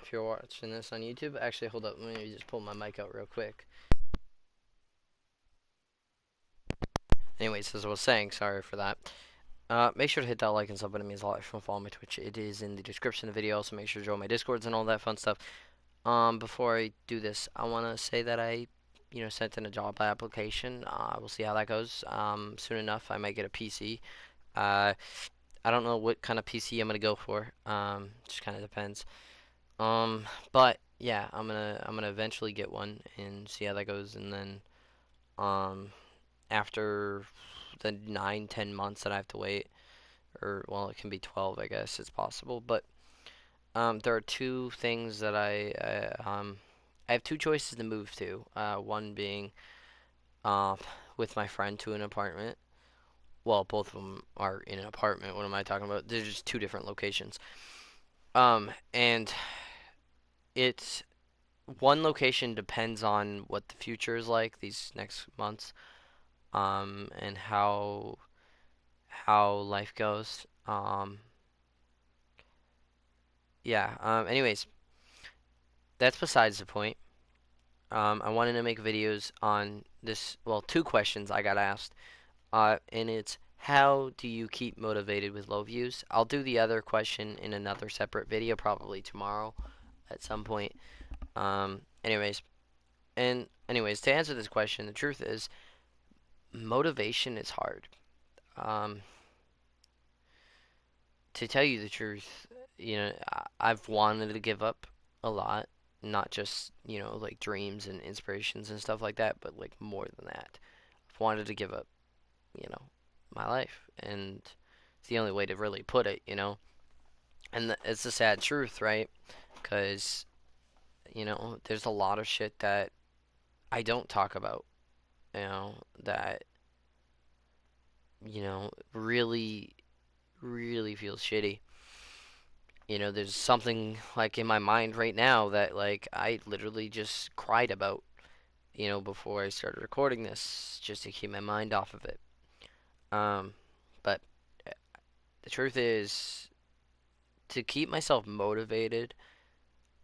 if you're watching this on YouTube. Actually, hold up. Let me just pull my mic out real quick. Anyways, as I was saying, sorry for that. Make sure to hit that like and sub. It means a lot. If you want to follow my Twitch, it is in the description of the video. Also, make sure to join my Discords and all that fun stuff. Before I do this, I want to say that I, sent in a job application. We'll see how that goes. Soon enough, I might get a PC. Uh, I don't know what kind of PC I'm gonna go for. Just kind of depends. But yeah, I'm gonna eventually get one and see how that goes, and then um, after the 9-10 months that I have to wait, or well, it can be 12, I guess it's possible. But there are two things that I have two choices to move to. One being uh, with my friend to an apartment. Well, both of them are in an apartment. What am I talking about? They're just two different locations. And it's one location depends on what the future is like these next months, and how life goes. Yeah. Anyways, that's besides the point. I wanted to make videos on this. Well, two questions I got asked. And it's how do you keep motivated with low views? I'll do the other question in another separate video, probably tomorrow at some point. Anyways, to answer this question, the truth is motivation is hard. Um, to tell you the truth, I've wanted to give up a lot, not just, like dreams and inspirations and stuff like that, but like more than that. I've wanted to give up, you know, my life, and it's the only way to really put it. And it's the sad truth, right? Because, there's a lot of shit that I don't talk about, that, really, really feels shitty. There's something like in my mind right now that like I literally just cried about, before I started recording this, just to keep my mind off of it. But the truth is, to keep myself motivated,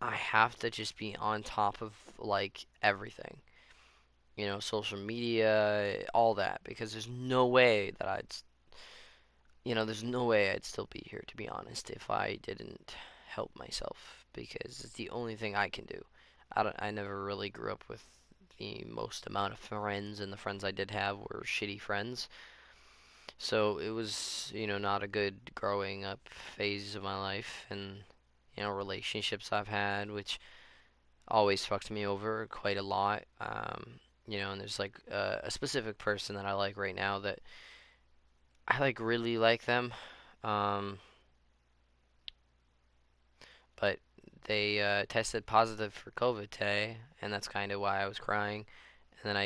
I have to just be on top of like everything, social media, all that, because there's no way I'd still be here, to be honest, if I didn't help myself, because it's the only thing I can do. I never really grew up with the most amount of friends, and the friends I did have were shitty friends. So it was, not a good growing up phase of my life, and, relationships I've had, which always fucked me over quite a lot. And there's like a specific person that I like right now that I like really like them. Um, but they tested positive for COVID today, and that's kind of why I was crying. And then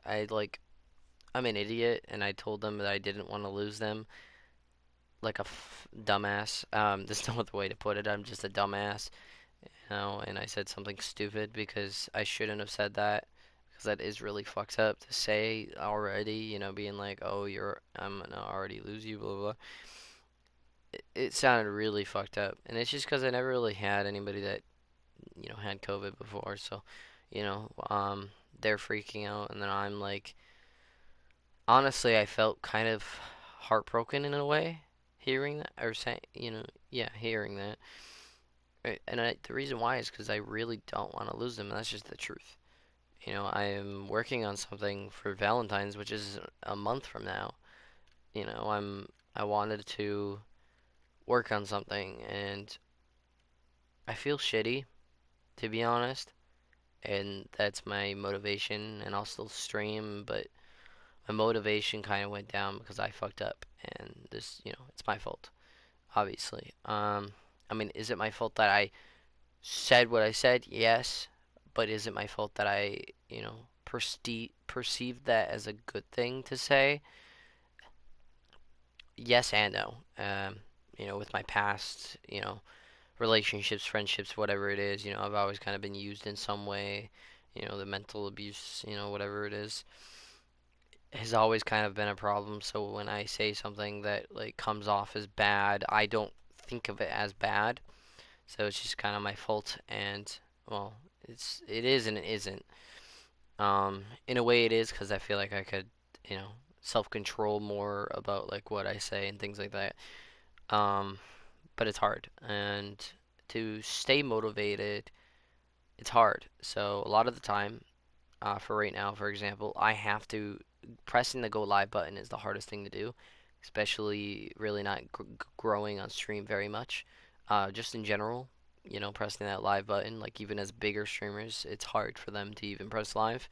I like, I'm an idiot, and I told them that I didn't want to lose them, like a dumbass. There's no other way to put it. I'm just a dumbass, and I said something stupid because I shouldn't have said that. Because that is really fucked up to say already, being like, oh, I'm gonna already lose you, blah, blah, blah. It sounded really fucked up. And it's just because I never really had anybody that, had COVID before. So, they're freaking out. And then I'm like, honestly, I felt kind of heartbroken in a way hearing that, or saying, yeah, hearing that. And the reason why is because I really don't want to lose them. And that's just the truth. I am working on something for Valentine's, which is a month from now. I wanted to work on something, and I feel shitty, to be honest, and that's my motivation, and I'll still stream, but my motivation kind of went down because I fucked up, and this, it's my fault, obviously. I mean, is it my fault that I said what I said? Yes, but is it my fault that I, perceived that as a good thing to say? Yes and no. With my past, relationships, friendships, whatever it is, I've always kind of been used in some way. The mental abuse, whatever it is, has always kind of been a problem. So when I say something that like comes off as bad, I don't think of it as bad. So it's just kind of my fault, and well, it is and it isn't. In a way, it is because I feel like I could, you know, self-control more about like what I say and things like that. Um, but it's hard, and to stay motivated, it's hard. So a lot of the time, for right now, for example, I have to pressing the go live button is the hardest thing to do, especially really not growing on stream very much. Just in general, you know, pressing that live button, like even as bigger streamers, it's hard for them to even press live.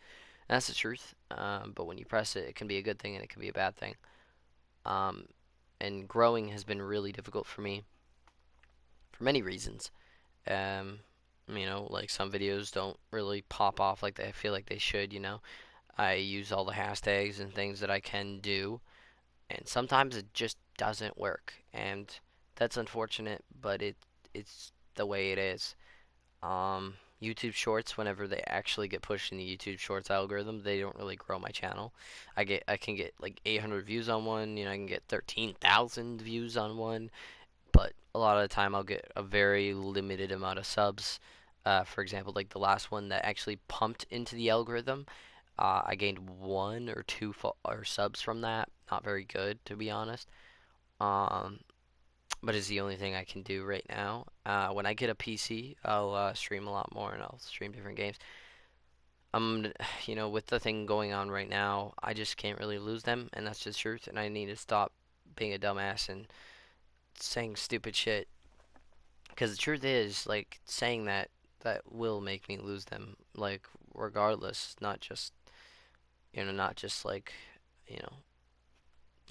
And that's the truth. But when you press it, it can be a good thing and it can be a bad thing. Um, and growing has been really difficult for me for many reasons. Um, you know, like some videos don't really pop off like I feel like they should, you know. I use all the hashtags and things that I can do, and sometimes it just doesn't work, and that's unfortunate, but it's the way it is. YouTube Shorts, whenever they actually get pushed in the YouTube Shorts algorithm, they don't really grow my channel. I can get like 800 views on one, you know, I can get 13,000 views on one, but a lot of the time I'll get a very limited amount of subs. For example, like the last one that actually pumped into the algorithm, I gained one or two or subs from that. Not very good, to be honest. Um, but it's the only thing I can do right now. When I get a PC, I'll stream a lot more and I'll stream different games. You know, with the thing going on right now, I just can't really lose them, and that's the truth. And I need to stop being a dumbass and saying stupid shit. Because the truth is, like, saying that will make me lose them, like, regardless. Not just, you know, not just like, you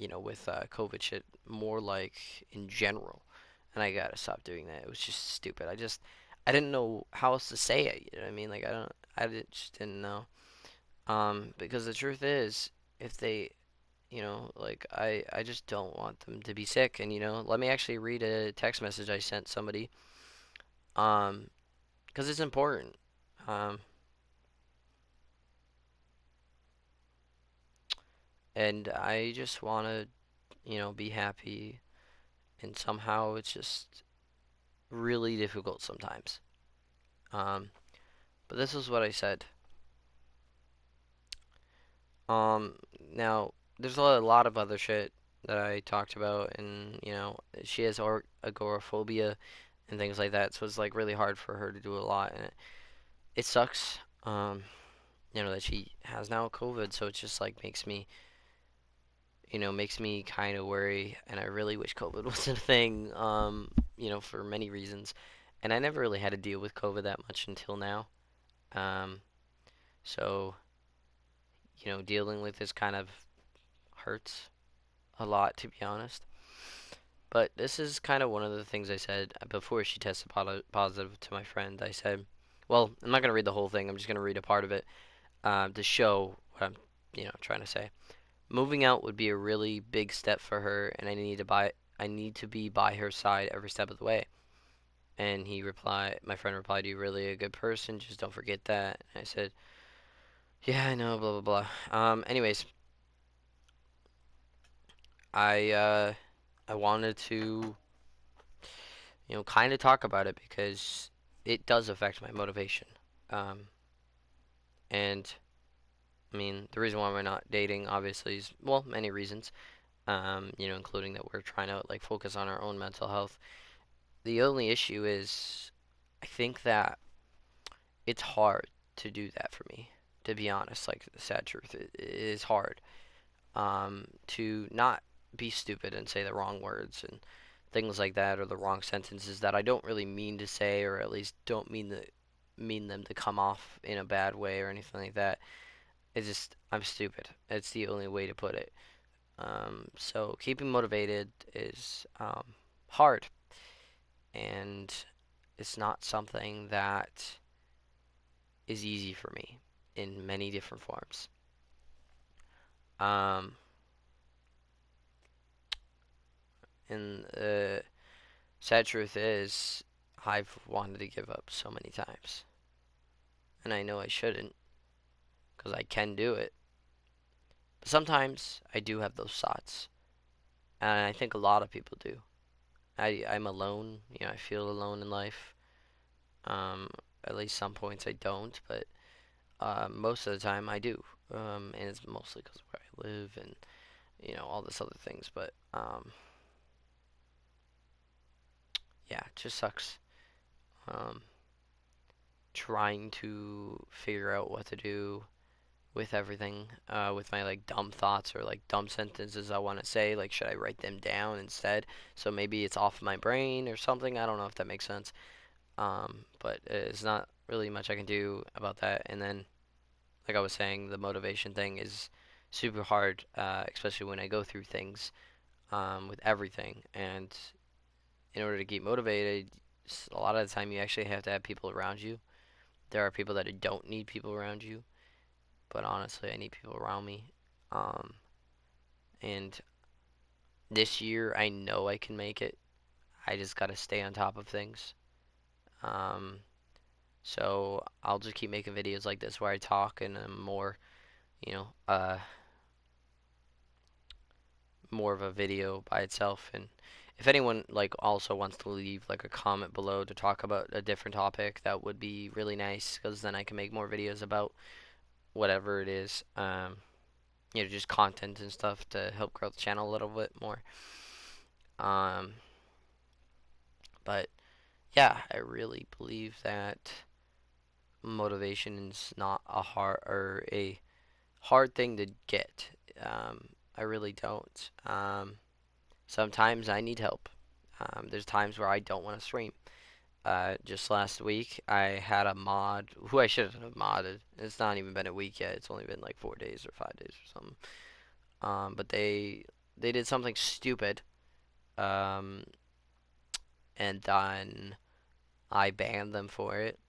know, with COVID shit, more like in general. And I gotta stop doing that. It was just stupid. I didn't know how else to say it. You know what I mean? Like, just didn't know. Because the truth is, if they, you know, like, I just don't want them to be sick. And, you know, let me actually read a text message I sent somebody. Um, because it's important. Um, and I just want to, you know, be happy. And somehow it's just really difficult sometimes. Um, but this is what I said. Um, Now there's a lot of other shit that I talked about, and you know, she has agoraphobia and things like that, so it's like really hard for her to do a lot, and it sucks. You know that she has now COVID, so it just like makes me kind of worry, and I really wish COVID wasn't a thing. You know, for many reasons, and I never really had to deal with COVID that much until now. Um, so you know, dealing with this kind of hurts a lot, to be honest. But this is kind of one of the things I said before she tested positive to my friend. I said, well, I'm not going to read the whole thing. I'm just going to read a part of it to show what I'm, trying to say. Moving out would be a really big step for her, and I need to be by her side every step of the way. And my friend replied, "You're really a good person. Just don't forget that." And I said, "Yeah, I know, blah blah blah." Anyways, I uh, I wanted to kind of talk about it because it does affect my motivation. Um, and I mean, the reason why we're not dating, obviously, is well, many reasons. Including that we're trying to like focus on our own mental health. The only issue is, I think that it's hard to do that for me. To be honest, like the sad truth, it is hard. To not be stupid and say the wrong words and things like that, or the wrong sentences that I don't really mean to say, or at least don't mean them to come off in a bad way or anything like that. It's just I'm stupid. It's the only way to put it. So keeping motivated is hard, and it's not something that is easy for me in many different forms. Um, and the sad truth is, I've wanted to give up so many times, and I know I shouldn't because I can do it. But sometimes I do have those thoughts, and I think a lot of people do. I'm alone, I feel alone in life. Um, at least some points I don't, but most of the time I do. And it's mostly because of where I live and all this other things. But yeah, it just sucks. Um, trying to figure out what to do with everything, with my like dumb thoughts or like dumb sentences I want to say. Like, should I write them down instead? So maybe it's off my brain or something. I don't know if that makes sense. But it's not really much I can do about that. And then, like I was saying, the motivation thing is super hard, especially when I go through things with everything. And in order to keep motivated, a lot of the time you actually have to have people around you. There are people that don't need people around you, but honestly, I need people around me. Um, and this year, I know I can make it. I just gotta stay on top of things. Um, so I'll just keep making videos like this where I talk and I'm more, you know, uh, more of a video by itself. And if anyone like also wants to leave like a comment below to talk about a different topic, that would be really nice because then I can make more videos about whatever it is. Just content and stuff to help grow the channel a little bit more. Um, but yeah, I really believe that motivation is not a hard thing to get. I really don't. Sometimes I need help. There's times where I don't want to stream. Just last week, I had a mod who I shouldn't have modded. It's not even been a week yet. It's only been like 4 days or 5 days or something. But they did something stupid. Um, and then I banned them for it.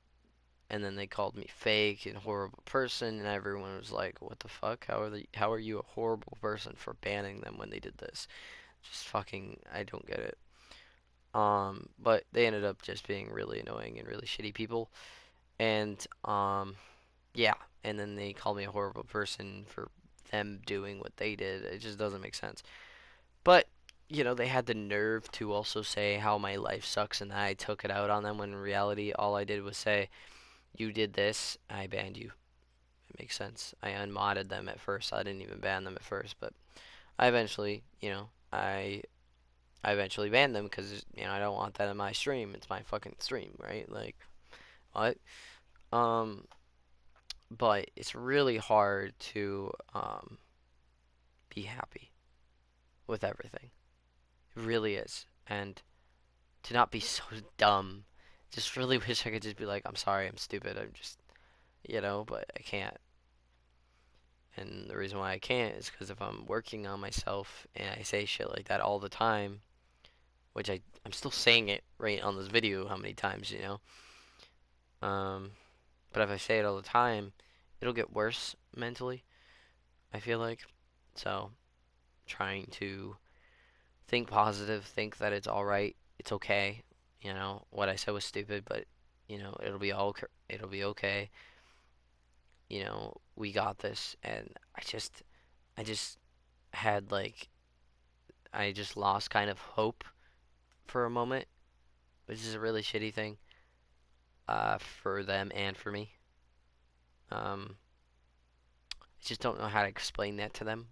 And then they called me fake and horrible person, and everyone was like, "What the fuck? How are you a horrible person for banning them when they did this?" Just fucking, I don't get it. But they ended up just being really annoying and really shitty people, and yeah, and then they called me a horrible person for them doing what they did. It just doesn't make sense. But they had the nerve to also say how my life sucks and that I took it out on them when in reality all I did was say, "You did this, I banned you." It makes sense. I unmodded them at first. I didn't even ban them at first, but I eventually, I eventually banned them because I don't want that in my stream. It's my fucking stream, right? Like what? Um, but it's really hard to be happy with everything. It really is, and to not be so dumb. Just really wish I could just be like, "I'm sorry, I'm stupid. I'm just," but I can't. And the reason why I can't is because if I'm working on myself and I say shit like that all the time, which I'm still saying it right on this video how many times. Um, but if I say it all the time, it'll get worse mentally, I feel like. So, trying to think positive, think that it's alright, it's okay. What I said was stupid, but it'll be okay. We got this, and I just had like I just lost kind of hope for a moment, which is a really shitty thing for them and for me. Um, I just don't know how to explain that to them,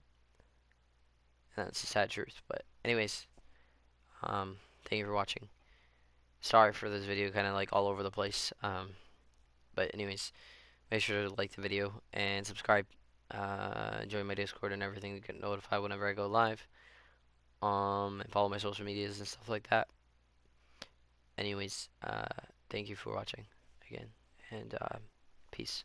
and that's the sad truth. But anyways, thank you for watching. Sorry for this video, kind of like all over the place. But anyways, make sure to like the video and subscribe. Join my Discord and everything to get notified whenever I go live. And follow my social medias and stuff like that. Anyways, thank you for watching again, and peace.